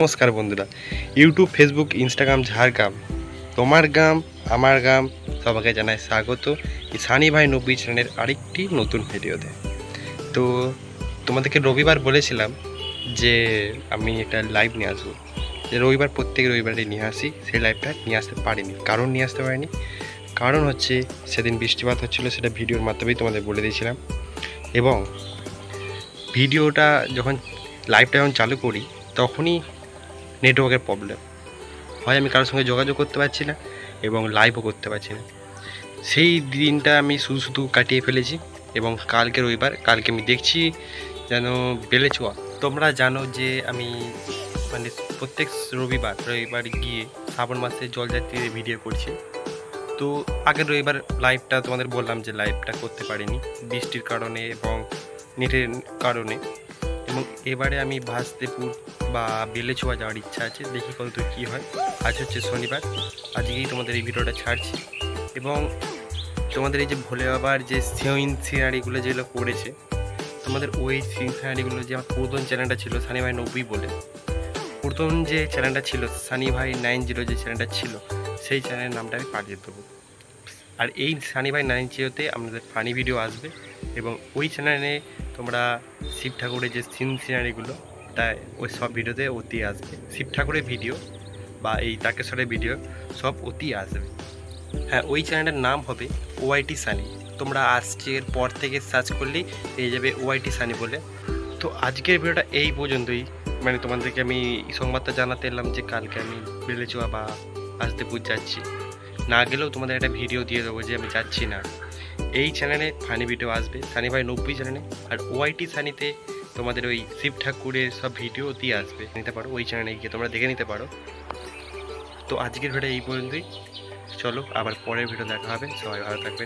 নমস্কার বন্ধুরা, YouTube, Facebook, Instagram, Jhargram, তোমার গ্রাম, আমার গ্রাম, সবাইকে জানাই স্বাগত এই সানি ভাই 90 চ্যানেলের আরেকটি নতুন ভিডিওতে। তো তোমাদেরকে রবিবার বলেছিলাম যে আমি একটা লাইভ নিয়ে আসবো, যে রবিবার প্রত্যেক রবিবারে নিয়ে আসি। সেই লাইভটা নিয়ে আসতে পারিনি। কারণ নিয়ে আসতে পারিনি কারণ হচ্ছে সেদিন বৃষ্টিপাত হচ্ছিলো, সেটা ভিডিওর মাধ্যমেই তোমাদের বলে দিয়েছিলাম। এবং ভিডিওটা যখন লাইভটা যখন চালু করি তখনই নেটওয়ার্কের প্রবলেম হয়, আমি কারোর সঙ্গে যোগাযোগ করতে পারছি না এবং লাইভও করতে পারছি না। সেই দিনটা আমি শুধু শুধু কাটিয়ে ফেলেছি। এবং কালকে রবিবার, কালকে আমি দেখছি যেন বেলেচুয়া। তোমরা জানো যে আমি মানে প্রত্যেক রবিবার গিয়ে শ্রাবণ মাসে জলযাত্রীর ভিডিও করছি। তো আগের রবিবার লাইভটা তোমাদের বললাম যে লাইভটা করতে পারিনি বৃষ্টির কারণে এবং নেটের কারণে। এবং এবারে আমি ভাসদেপুর বা বেলেছোয়া যাওয়ার ইচ্ছা আছে, দেখি কত কী হয়। আজ হচ্ছে শনিবার, আজকেই তোমাদের এই ভিডিওটা ছাড়ছি। এবং তোমাদের এই যে ভোলে বাবার যে সিনারিগুলো যেগুলো করেছে, তোমাদের ওই সিনারিগুলো যে আমার পুরাতন চ্যানেলটা ছিল সানি ভাই 90 বলে, পুরাতন যে চ্যানেলটা ছিল সানি ভাই 90 যে চ্যানেলটা ছিল, সেই চ্যানেলের নামটা আমি পাঠিয়ে দেবো। আর এই সানি ভাই 90তে আপনাদের ফানি ভিডিও আসবে এবং ওই চ্যানেলে তোমরা শিব ঠাকুরের যে সিনারিগুলো, তাই ওই সব ভিডিওতে অতি আসবে। শিব ঠাকুরের ভিডিও বা এই তারকেশ্বরের ভিডিও সব অতি আসবে। হ্যাঁ, ওই চ্যানেলটার নাম হবে ওআইটি সানি। তোমরা আজকের পর থেকে সার্চ করলেই পেয়ে যাবে ওআইটি সানি বলে। তো আজকের ভিডিওটা এই পর্যন্তই। মানে তোমাদেরকে আমি সংবাদটা জানাতে এলাম যে কালকে আমি বেলেচুয়া বা ভাসদেপুর যাচ্ছি। না গেলেও তোমাদের একটা ভিডিও দিয়ে দেবো যে আমি যাচ্ছি না। এই চ্যানেলে ফানি ভিডিও আসবে সানি ভাই 90 চ্যানেলে। আর ওআইটি সানিতে তোমাদের ওই শিব ঠাকুরের সব ভিডিও দিয়ে আসবে, নিতে পারো ওই চ্যানেলে গিয়ে তোমরা দেখে নিতে পারো। তো আজকের ভিডিও এই পর্যন্তই। চলো আবার পরের ভিডিও দেখা হবে। সবাই ভালো থাকবে।